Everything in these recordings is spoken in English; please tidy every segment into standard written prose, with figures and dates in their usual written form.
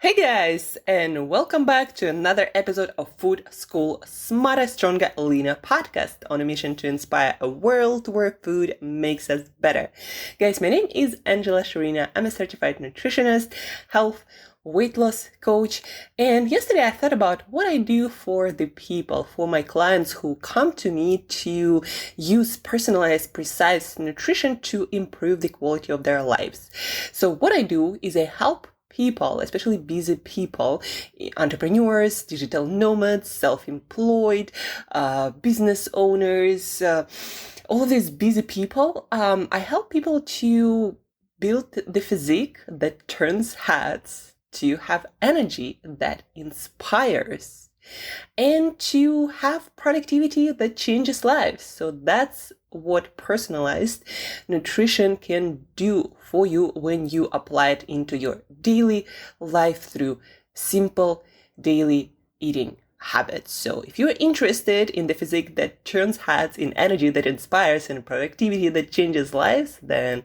Hey guys, and welcome back to another episode of Food School Smarter, Stronger, Leaner podcast on a mission to inspire a world where food makes us better. Guys, my name is Shurina. I'm a certified nutritionist, health, weight loss coach, and yesterday I thought about what I do for the people, for my clients who come to me to use personalized, precise nutrition to improve the quality of their lives. So what I do is I help people, especially busy people, entrepreneurs, digital nomads, self-employed, business owners, all of these busy people. I help people to build the physique that turns heads, to have energy that inspires, and to have productivity that changes lives. So that's what personalized nutrition can do for you when you apply it into your daily life through simple daily eating habits. So if you're interested in the physique that turns heads, in energy that inspires, and productivity that changes lives, then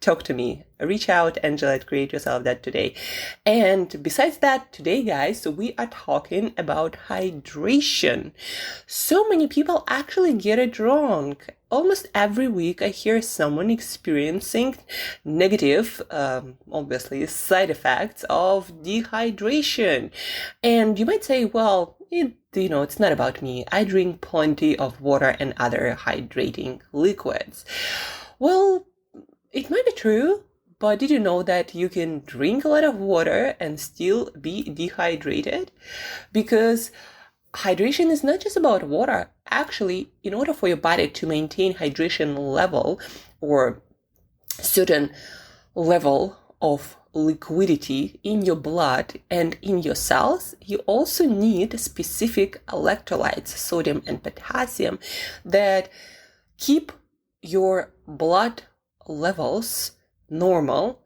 talk to me. Reach out, Angela, at Create Yourself That today. And besides that, today, guys, we are talking about hydration. So many people actually get it wrong. Almost every week I hear someone experiencing negative, obviously, side effects of dehydration. And you might say, well, it's not about me. I drink plenty of water and other hydrating liquids. Well, it might be true, but did you know that you can drink a lot of water and still be dehydrated? Because hydration is not just about water. Actually, in order for your body to maintain hydration level or certain level of liquidity in your blood and in your cells, you also need specific electrolytes, sodium and potassium, that keep your blood levels normal,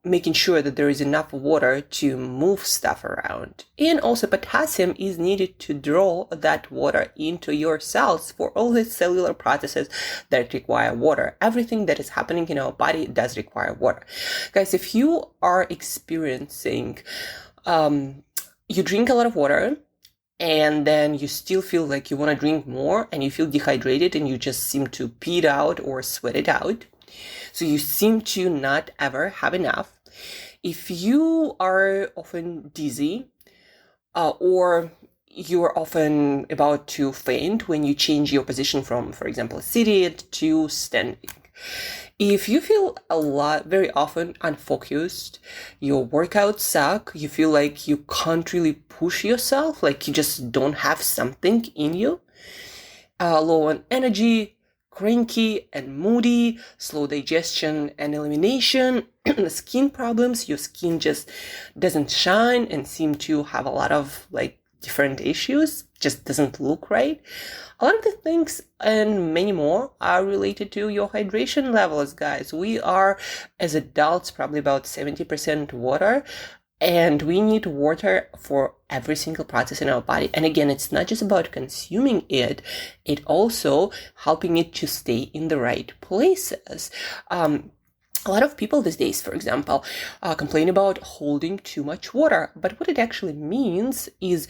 making sure that there is enough water to move stuff around. And also potassium is needed to draw that water into your cells for all the cellular processes that require water. Everything that is happening in our body does require water. Guys, if you are experiencing, you drink a lot of water, and then you still feel like you want to drink more and you feel dehydrated and you just seem to pee it out or sweat it out, so you seem to not ever have enough. If you are often dizzy, or you're often about to faint when you change your position from, for example, seated to standing. If you feel very often unfocused, your workouts suck, you feel like you can't really push yourself, like you just don't have something in you, low on energy, cranky and moody, slow digestion and elimination, skin problems, your skin just doesn't shine and seem to have a lot of different issues, just doesn't look right. A lot of the things and many more are related to your hydration levels, guys. We are, as adults, probably about 70% water, and we need water for every single process in our body. And again, it's not just about consuming it, it also helping it to stay in the right places. A lot of people these days, for example, complain about holding too much water. But what it actually means is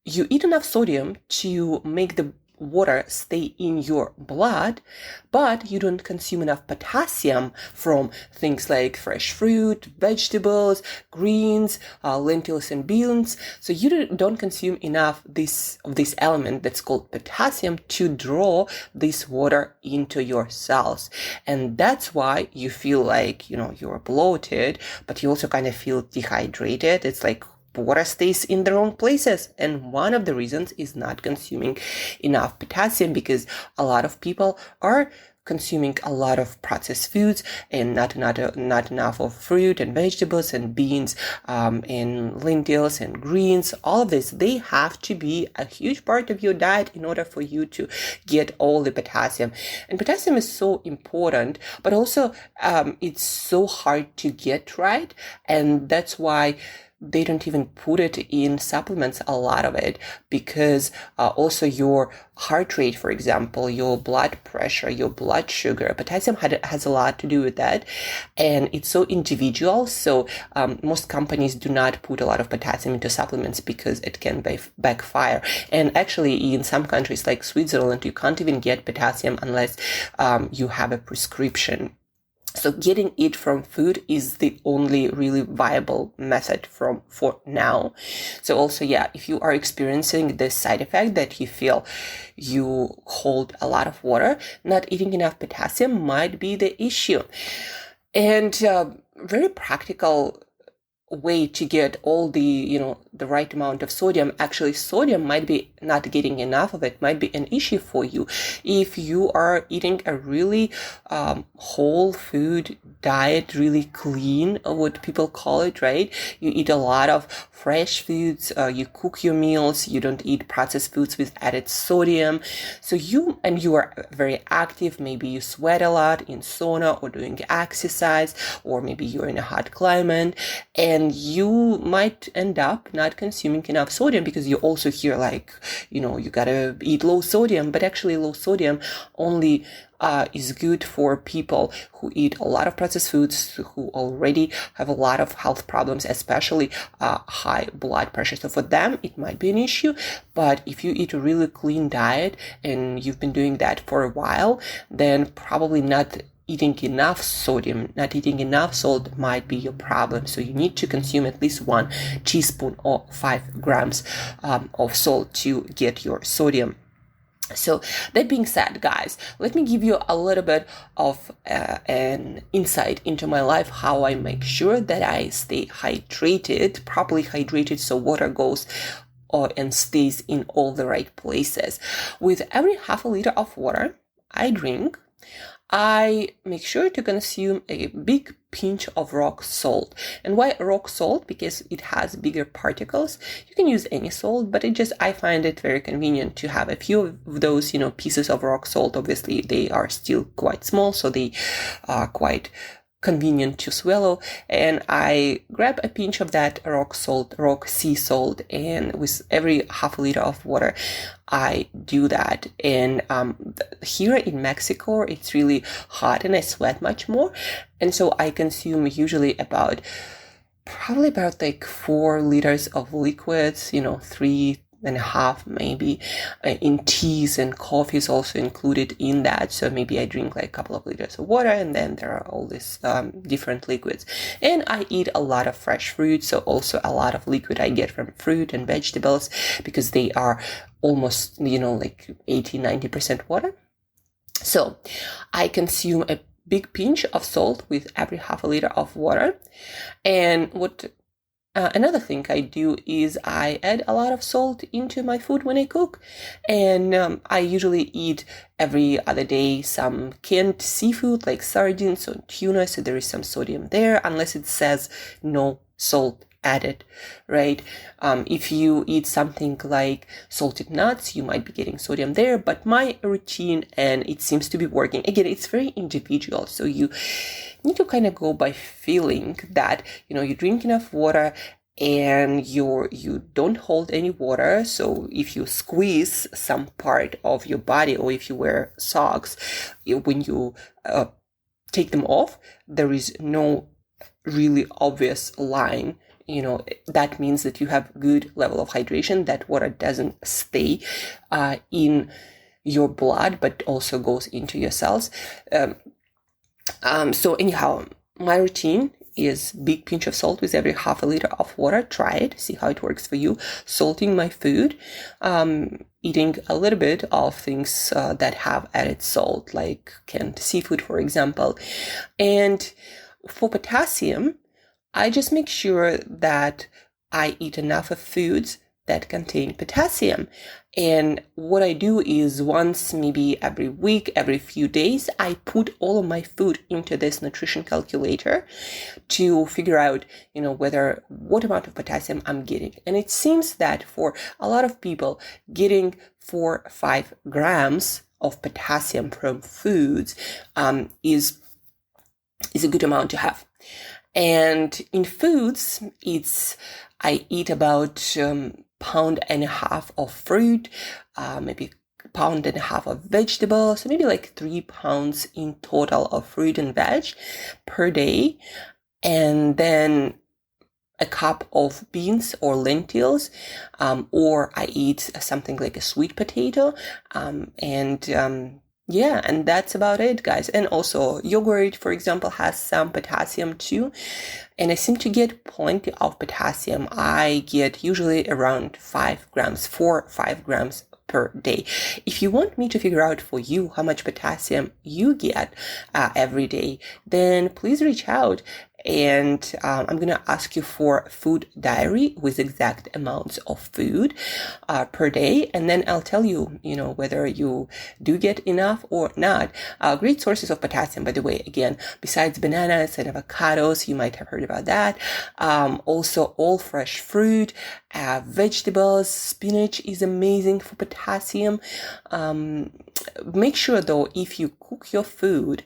you eat enough sodium to make the water stay in your blood, but you don't consume enough potassium from things like fresh fruit, vegetables, greens, lentils and beans. So you don't consume enough of this element that's called potassium to draw this water into your cells. And that's why you feel like, you're bloated, but you also kind of feel dehydrated. It's like water stays in the wrong places. And one of the reasons is not consuming enough potassium, because a lot of people are consuming a lot of processed foods and not enough of fruit and vegetables and beans, and lentils and greens. All of this, they have to be a huge part of your diet in order for you to get all the potassium. And potassium is so important, but also it's so hard to get right. And that's why they don't even put it in supplements, a lot of it, because also your heart rate, for example, your blood pressure, your blood sugar, potassium has a lot to do with that. And it's so individual. So most companies do not put a lot of potassium into supplements because it can backfire. And actually, in some countries like Switzerland, you can't even get potassium unless you have a prescription. So getting it from food is the only really viable method for now. So also, if you are experiencing this side effect that you feel you hold a lot of water, not eating enough potassium might be the issue. And very practical way to get all the right amount of sodium. Actually, sodium might be not getting enough of it, might be an issue for you if you are eating a really whole food diet, really clean, what people call it, right? You eat a lot of fresh foods, you cook your meals, you don't eat processed foods with added sodium. So you are very active, maybe you sweat a lot in sauna or doing exercise, or maybe you're in a hot climate, and you might end up not consuming enough sodium because you also hear you gotta eat low sodium, but actually low sodium only is good for people who eat a lot of processed foods, who already have a lot of health problems, especially high blood pressure. So for them, it might be an issue. But if you eat a really clean diet and you've been doing that for a while, then probably not eating enough sodium, not eating enough salt might be your problem. So you need to consume at least 1 teaspoon or 5 grams of salt to get your sodium. So that being said, guys, let me give you a little bit of an insight into my life, how I make sure that I stay hydrated, properly hydrated, so water goes and stays in all the right places. With every half a liter of water I drink, I make sure to consume a big pinch of rock salt. And why rock salt? Because it has bigger particles. You can use any salt, but I find it very convenient to have a few of those, pieces of rock salt. Obviously, they are still quite small, so they are quite convenient to swallow. And I grab a pinch of that rock sea salt, and with every half a liter of water, I do that. And here in Mexico, it's really hot and I sweat much more. And so I consume usually probably about 4 liters of liquids, 3.5 maybe, in teas, and coffee is also included in that. So maybe I drink a couple of liters of water, and then there are all these different liquids. And I eat a lot of fresh fruit, so also a lot of liquid I get from fruit and vegetables, because they are almost 80-90% water. So I consume a big pinch of salt with every half a liter of water. And another thing I do is I add a lot of salt into my food when I cook. And I usually eat every other day some canned seafood like sardines or tuna, so there is some sodium there, unless it says no salt added, right? If you eat something like salted nuts, you might be getting sodium there. But my routine, and it seems to be working, again, it's very individual, so you need to kind of go by feeling that you drink enough water and you don't hold any water. So if you squeeze some part of your body, or if you wear socks, when you take them off, there is no really obvious line. That means that you have good level of hydration, that water doesn't stay in your blood, but also goes into your cells. So anyhow, my routine is big pinch of salt with every half a liter of water. Try it, see how it works for you. Salting my food, eating a little bit of things that have added salt, like canned seafood, for example. And for potassium, I just make sure that I eat enough of foods that contain potassium. And what I do is once, maybe every week, every few days, I put all of my food into this nutrition calculator to figure out, what amount of potassium I'm getting. And it seems that for a lot of people, getting 4-5 grams of potassium from foods is a good amount to have. And in foods, I eat about pound and a half of fruit, maybe pound and a half of vegetables, so maybe like 3 pounds in total of fruit and veg per day. And then a cup of beans or lentils, or I eat something like a sweet potato, yeah, and that's about it, guys. And also yogurt, for example, has some potassium too. And I seem to get plenty of potassium. I get usually around 5 grams, 4 or 5 grams per day. If you want me to figure out for you how much potassium you get every day, then please reach out. And I'm going to ask you for a food diary with exact amounts of food per day. And then I'll tell you, whether you do get enough or not. Great sources of potassium, by the way, again, besides bananas and avocados, you might have heard about that. Also, all fresh fruit, vegetables, spinach is amazing for potassium. Make sure, though, if you cook your food,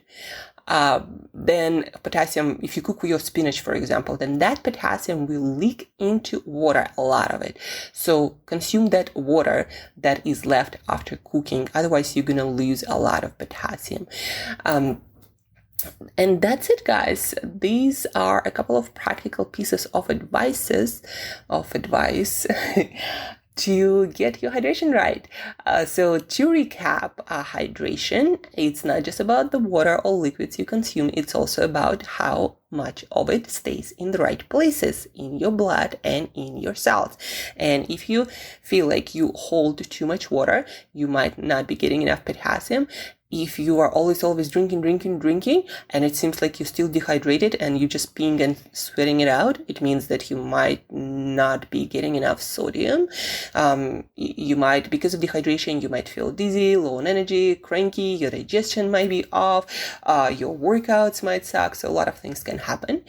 then potassium, if you cook your spinach, for example, then that potassium will leak into water, a lot of it. So consume that water that is left after cooking. Otherwise, you're going to lose a lot of potassium. And that's it, guys. These are a couple of practical pieces of advice to get your hydration right. So to recap, hydration, it's not just about the water or liquids you consume. It's also about how much of it stays in the right places in your blood and in your cells. And if you feel like you hold too much water, you might not be getting enough potassium. If you are always drinking, and it seems like you're still dehydrated and you're just peeing and sweating it out, it means that you might not be getting enough sodium. You might, because of dehydration, you might feel dizzy, low on energy, cranky, your digestion might be off, your workouts might suck, so a lot of things can happen.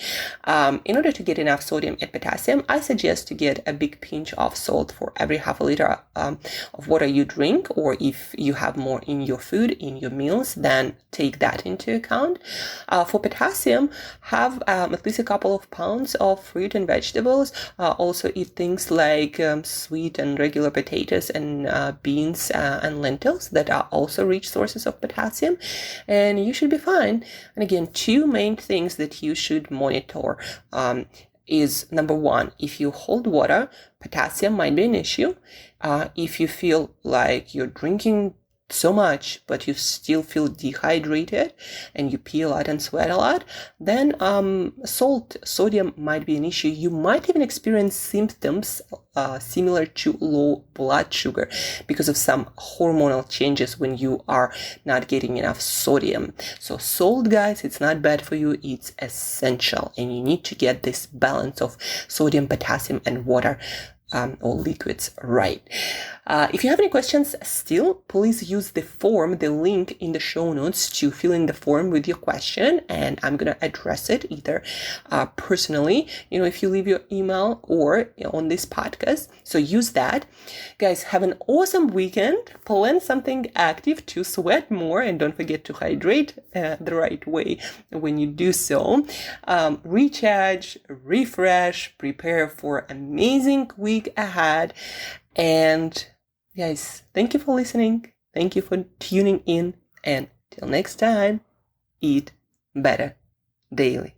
In order to get enough sodium and potassium, I suggest to get a big pinch of salt for every half a liter of water you drink, or if you have more in your food, in your meals, then take that into account. For potassium, have at least a couple of pounds of fruit and vegetables. Also eat things like sweet and regular potatoes and beans and lentils that are also rich sources of potassium, and you should be fine. And again, 2 main things that you should monitor is, number 1, if you hold water, potassium might be an issue. If you feel like you're drinking so much, but you still feel dehydrated and you pee a lot and sweat a lot, then sodium might be an issue. You might even experience symptoms similar to low blood sugar because of some hormonal changes when you are not getting enough sodium. So salt, guys, it's not bad for you. It's essential, and you need to get this balance of sodium, potassium, and water or liquids right. If you have any questions still, please use the link in the show notes to fill in the form with your question, and I'm going to address it either personally, if you leave your email, or on this podcast. So use that. Guys, have an awesome weekend. Plan something active to sweat more, and don't forget to hydrate the right way when you do so. Recharge, refresh, prepare for an amazing week ahead. And guys, thank you for listening. Thank you for tuning in. And till next time, eat better daily.